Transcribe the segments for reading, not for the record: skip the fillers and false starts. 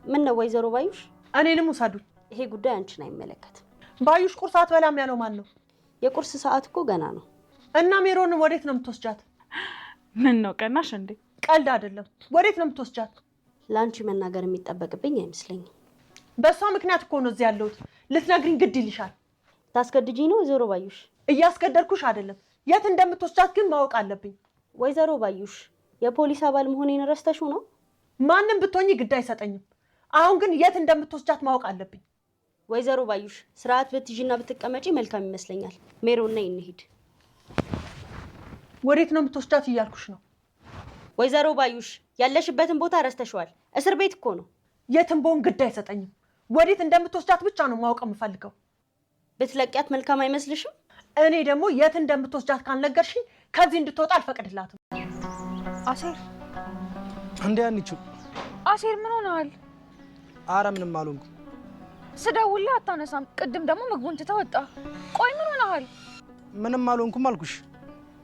ምን ነው ወይዘሮ ባዩሽ? እኔንም ውሰዱኝ። ይሄ ጉዳይ አንቺን አይመለከትም። ባዩሽ ቁርስ አትበላም ያለው ማን ነው? የቁርስ ሰዓት እኮ ገና ነው። እና ሜሮን ወዴት ነው የምትወስጃት? ምን ነው ቀናሽ እንዴ? ቀልድ አይደለም። ወዴት ነው የምትወስጃት? ላንቺ መናገር የሚጠበቅብኝ አይመስለኝም። በሷ ምክንያት እኮ ነው እዚህ ያለሁት። ልትነግሪኝ ግድ ይልሻል። ታስገድጂኝ ነው ወይዘሮ ባዩሽ? እያስገደድኩሽ አይደለም። የት እንደምትወስጃት ግን ማወቅ አለብኝ። ወይዘሮ ባዩሽ የፖሊስ አባል መሆኔን ረስተሽው ነው? ማንም ብትሆኚ ግድ አይሰጠኝም። አሁን ግን የት እንደምትወስጃት ማወቅ አለብኝ። ወይዘሮ ባዩሽ ስርዓት ብትይዥና ብትቀመጪ መልካም ይመስለኛል። ሜሮን ነይ እንሂድ። ወዴት ነው የምትወስጃት እያልኩሽ ነው። ወይዘሮ ባዩሽ ያለሽበትን ቦታ ረስተሽዋል። እስር ቤት እኮ ነው። የትም ብሆን ግድ አይሰጠኝም። ወዴት እንደምትወስጃት ብቻ ነው ማወቅ የምፈልገው። ብትለቂያት መልካም አይመስልሽም? እኔ ደግሞ የት እንደምትወስጃት ካልነገርሽኝ ከዚህ እንድትወጣ አልፈቅድላትም። አሴር እንዴ አንቺ አሴር ምን ሆነሃል? አረ ምንም አልሆንኩም። ስደውልልህ አታነሳም። ቅድም ደግሞ ምግቡን ትተህ ወጣ። ቆይ ምን ሆነሃል? ምንም አልሆንኩም አልኩሽ።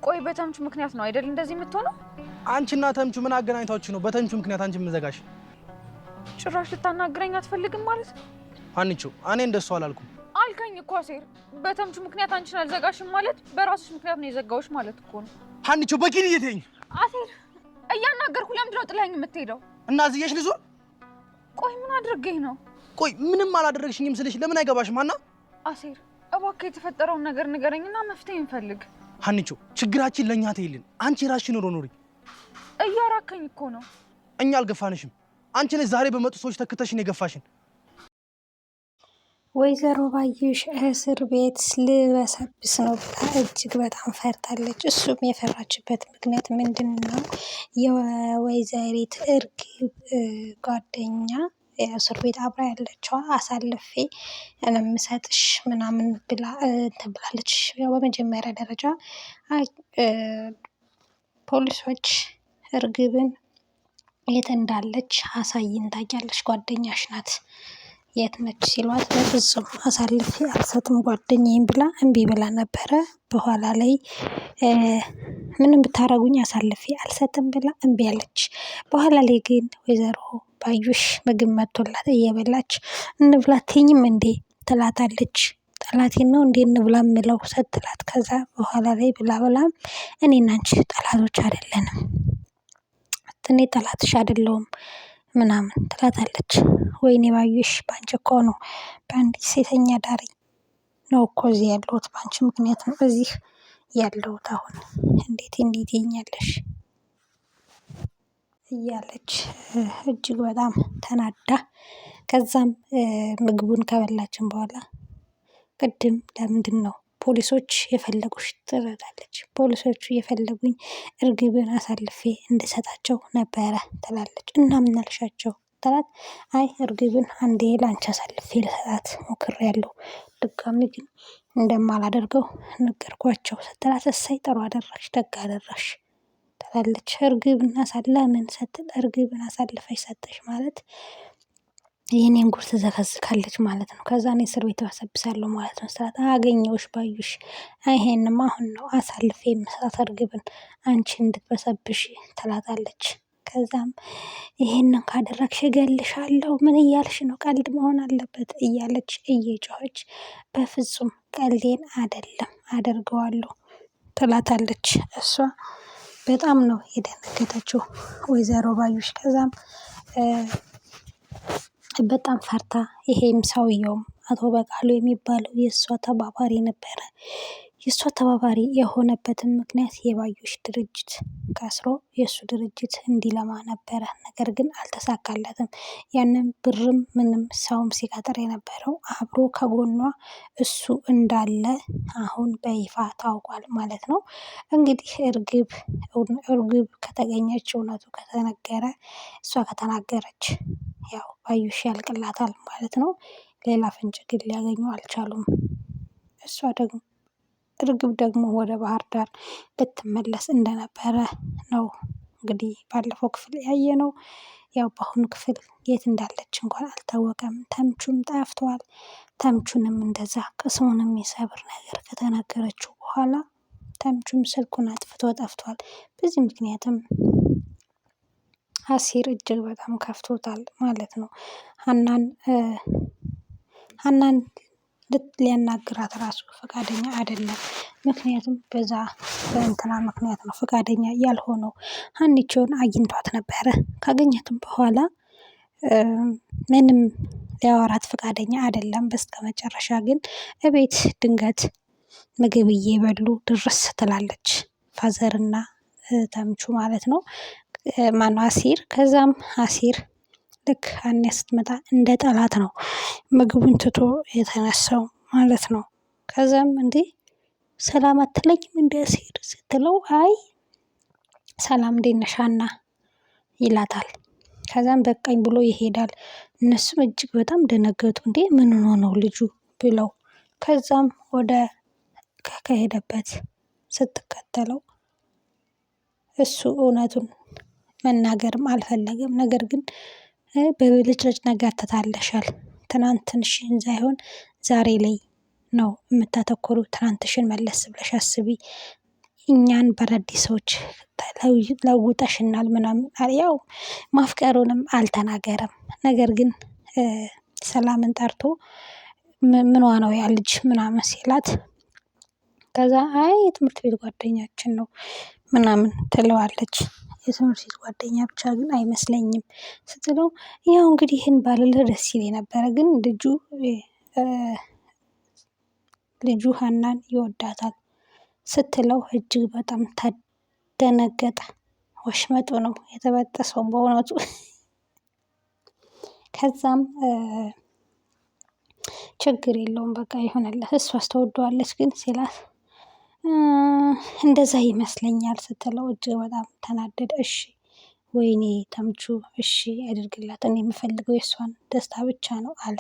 ቆይ በተምቹ ምክንያት ነው አይደል እንደዚህ የምትሆነው? አንቺና ተምቹ ምን አገናኝታችሁ ነው በተምቹ ምክንያት አንቺ ምዘጋሽ? ጭራሽ ልታናግረኝ አትፈልግም ማለት? አንቺ እኔ እንደሱ አላልኩም። አልከኝ እኮ አሴር። በተምቹ ምክንያት አንቺን አልዘጋሽም ማለት በራስሽ ምክንያት ነው የዘጋውሽ ማለት እኮ ነው። አንቺ በቂን እየተኝ አሴር እያናገርኩ ለምንድን ነው ጥለኸኝ የምትሄደው? እና እዚህሽ ልዙ? ቆይ ምን አድርገኝ ነው? ቆይ ምንም አላደረግሽኝም ስልሽ ለምን አይገባሽም? አና አሴር እባክህ የተፈጠረውን ነገር ንገረኝና መፍትሄ እንፈልግ። አንቺ ችግራችን ለኛ ተይልን። አንቺ ራስሽን ኑሪ። እያራከኝ እኮ ነው። እኛ አልገፋንሽም። አንቺ ነሽ ዛሬ በመጡ ሰዎች ተከተሽን የገፋሽን። ወይዘሮ ባዩሽ እስር ቤት ልበሰብስ ነው ብላ እጅግ በጣም ፈርታለች። እሱም የፈራችበት ምክንያት ምንድን ነው? የወይዘሪት እርግብ ጓደኛ እስር ቤት አብራ ያለችዋ አሳልፌ የምሰጥሽ ምናምን ብላ ትብላለች። ያው በመጀመሪያ ደረጃ ፖሊሶች እርግብን የት እንዳለች አሳይን፣ ታውቂያለሽ፣ ጓደኛሽ ናት፣ የት ነች ሲሏት በፍጹም አሳልፌ አልሰጥም ጓደኛዬን ብላ እምቢ ብላ ነበረ። በኋላ ላይ ምንም ብታረጉኝ አሳልፌ አልሰጥም ብላ እምቢ አለች። በኋላ ላይ ግን ወይዘሮ ባዩሽ ምግብ መጥቶላት እየበላች እንብላ አትይኝም እንዴ ትላታለች። ጠላቴን ነው እንዴ እንብላ የምለው ስትላት፣ ከዛ በኋላ ላይ ብላ ብላም እኔና አንቺ ጠላቶች አይደለንም፣ እኔ ጠላትሽ አይደለሁም ምናምን ትላታለች። ወይኔ ባዩሽ ባንቺ እኮ ነው በአንዲት ሴተኛ ዳሪ ነው እኮ እዚህ ያለሁት፣ ባንቺ ምክንያት ነው እዚህ ያለሁት። አሁን እንዴት ይኛለሽ እያለች እጅግ በጣም ተናዳ፣ ከዛም ምግቡን ከበላችን በኋላ ቅድም ለምንድን ነው ፖሊሶች የፈለጉሽ ትላለች። ፖሊሶቹ የፈለጉኝ እርግብን አሳልፌ እንድሰጣቸው ነበረ ትላለች። እና ምን አልሻቸው ትላት። አይ እርግብን አንዴ ላንቺ አሳልፌ ልሰጣት ሞክሬያለሁ፣ ድጋሚ ግን እንደማላደርገው ነገርኳቸው ስትላት፣ እሰይ ጥሩ አደረግሽ፣ ደግ አደረግሽ ትላለች። እርግብን ለምን ስትል፣ እርግብን አሳልፈሽ ሰጠሽ ማለት የኔን ጉር ትዘከዝካለች ማለት ነው። ከዛ እኔ እስር ቤት ተበሰብሳለሁ ማለት ነው ስላት፣ አገኘሁሽ ባዩሽ፣ ይሄንማ አሁን ነው አሳልፌ የምሰጣት እርግብን አንቺ እንድትበሰብሽ ትላታለች። ከዛም ይሄንን ካደረግሽ እገልሻለሁ፣ ምን እያልሽ ነው? ቀልድ መሆን አለበት እያለች እየጮኸች፣ በፍጹም ቀልዴን አይደለም አደርገዋለሁ ትላታለች። እሷ በጣም ነው የደነገጠችው ወይዘሮ ባዩሽ። ከዛም በጣም ፈርታ፣ ይሄም ሰውየውም አቶ በቃሉ የሚባለው የእሷ ተባባሪ ነበረ። የእሷ ተባባሪ የሆነበትን ምክንያት የባዩሽ ድርጅት ከስሮ የእሱ ድርጅት እንዲለማ ነበረ። ነገር ግን አልተሳካለትም። ያንን ብርም ምንም ሰውም ሲቀጥር የነበረው አብሮ ከጎኗ እሱ እንዳለ አሁን በይፋ ታውቋል ማለት ነው። እንግዲህ እርግብ ከተገኘች፣ እውነቱ ከተነገረ፣ እሷ ከተናገረች ያው ባዩሽ ያልቅላታል ማለት ነው። ሌላ ፍንጭ ግን ሊያገኙ አልቻሉም። እርግብ ደግሞ ወደ ባህር ዳር ልትመለስ እንደነበረ ነው እንግዲህ ባለፈው ክፍል ያየነው። ያው በአሁኑ ክፍል የት እንዳለች እንኳን አልታወቀም። ተምቹም ጠፍቷል። ተምቹንም እንደዛ ቅስሙን የሚሰብር ነገር ከተናገረችው በኋላ ተምቹም ስልኩን አጥፍቶ ጠፍቷል። በዚህ ምክንያትም አሲር እጅግ በጣም ከፍቶታል ማለት ነው። ሀናን ሊያናግራት ራሱ ፈቃደኛ አይደለም። ምክንያቱም በእንትና ምክንያት ነው ፈቃደኛ ያልሆነው። ሀኒቾን አግኝቷት ነበረ። ካገኘትም በኋላ ምንም ሊያወራት ፈቃደኛ አይደለም። በስተመጨረሻ ግን እቤት ድንገት ምግብ እየበሉ ድርስ ትላለች ፋዘርና ተምቹ ማለት ነው። ማነው አሲር። ከዛም አሲር ልክ ሀና ስትመጣ እንደ ጠላት ነው ምግቡን ትቶ የተነሳው ማለት ነው። ከዛም እንዴ ሰላም አትለኝም እንደ አሲር ስትለው አይ ሰላም እንዴት ነሽ ሀና ይላታል። ከዛም በቃኝ ብሎ ይሄዳል። እነሱም እጅግ በጣም ደነገጡ። እንዴ ምን ሆኖ ነው ልጁ ብለው ከዛም ወደ ከሄደበት ስትከተለው እሱ እውነቱን መናገርም አልፈለገም። ነገር ግን በብልጭልጭ ነገር ተታለሻል። ትናንትንሽን ሳይሆን ዛሬ ላይ ነው የምታተኩሩ። ትናንትሽን መለስ ብለሽ አስቢ። እኛን በአዳዲስ ሰዎች ለውጠሽናል ምናምን። ያው ማፍቀሩንም አልተናገረም። ነገር ግን ሰላምን ጠርቶ ምኗ ነው ያ ልጅ ምናምን ሲላት ከዛ አይ የትምህርት ቤት ጓደኛችን ነው ምናምን ትለዋለች። የትምህርት ቤት ጓደኛ ብቻ ግን አይመስለኝም ስትለው ያው እንግዲህ ይህን ባልልህ ደስ ይለኝ ነበረ፣ ግን ልጁ ሀናን ይወዳታል ስትለው እጅግ በጣም ተደነገጠ። ወሽመጡ ነው የተበጠሰው በእውነቱ። ከዛም ችግር የለውም በቃ ይሆንልህ እሷስ ትወደዋለች ግን ሲላት እንደዛ ይመስለኛል ስትለው እጅግ በጣም ተናደደ። እሺ ወይኔ ተምቹ እሺ ያድርግላት፣ እኔ የምፈልገው የእሷን ደስታ ብቻ ነው አለ።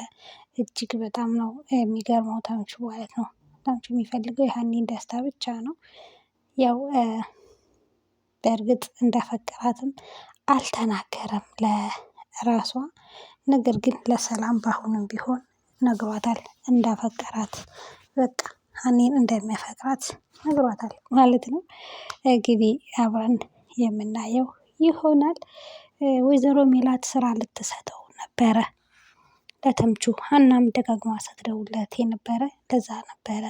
እጅግ በጣም ነው የሚገርመው ተምቹ ማለት ነው። ተምቹ የሚፈልገው የሀኒን ደስታ ብቻ ነው። ያው በእርግጥ እንዳፈቀራትም አልተናገረም ለራሷ። ነገር ግን ለሰላም በአሁኑም ቢሆን ነግሯታል እንዳፈቀራት፣ በቃ ሀኒን እንደሚያፈቅራት ነግሯታል ማለት ነው። እንግዲህ አብረን የምናየው ይሆናል። ወይዘሮ ሜላት ስራ ልትሰጠው ነበረ ለተምቹ። ሀናም ደጋግማ ስትደውልለት የነበረ ለዛ ነበረ።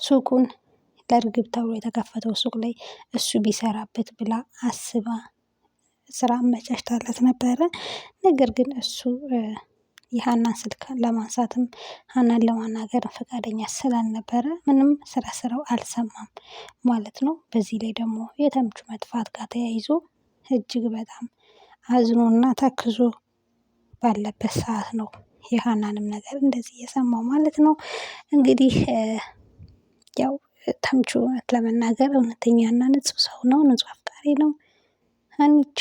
ሱቁን ለእርግብ ተብሎ የተከፈተው ሱቅ ላይ እሱ ቢሰራበት ብላ አስባ ስራ አመቻችታለት ነበረ። ነገር ግን እሱ የሀናን ስልክ ለማንሳትም ሀናን ለማናገር ፈቃደኛ ስላልነበረ ምንም ስለ ስራው አልሰማም ማለት ነው። በዚህ ላይ ደግሞ የተምቹ መጥፋት ጋር ተያይዞ እጅግ በጣም አዝኖና ተክዞ ባለበት ሰዓት ነው የሀናንም ነገር እንደዚህ የሰማው ማለት ነው። እንግዲህ ያው ተምቹ እውነት ለመናገር እውነተኛና ንጹህ ሰው ነው፣ ንጹህ አፍቃሪ ነው። ሀኒቾ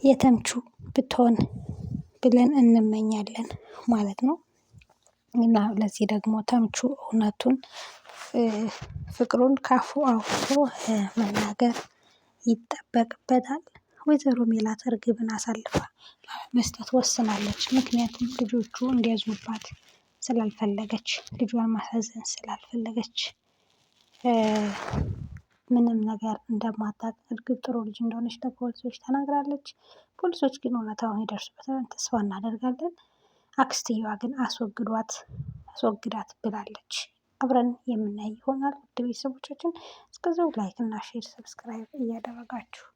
የተምቹ ብትሆን ብለን እንመኛለን ማለት ነው። እና ለዚህ ደግሞ ተምቹ እውነቱን ፍቅሩን ካፉ አውጥቶ መናገር ይጠበቅበታል። ወይዘሮ ሜላት እርግብን አሳልፋ መስጠት ወስናለች። ምክንያቱም ልጆቹ እንዲያዝኑባት ስላልፈለገች፣ ልጇን ማሳዘን ስላልፈለገች ምንም ነገር እንደማታውቅ እርግብ ጥሩ ልጅ እንደሆነች ለፖሊሶች ተናግራለች። ፖሊሶች ግን እውነታውን ይደርሱበታል ተስፋ እናደርጋለን። አክስትየዋ ግን አስወግዳት ብላለች። አብረን የምናይ ይሆናል። ውድ ቤተሰቦቻችን እስከዛው ላይክ እና ሼር ሰብስክራይብ እያደረጋችሁ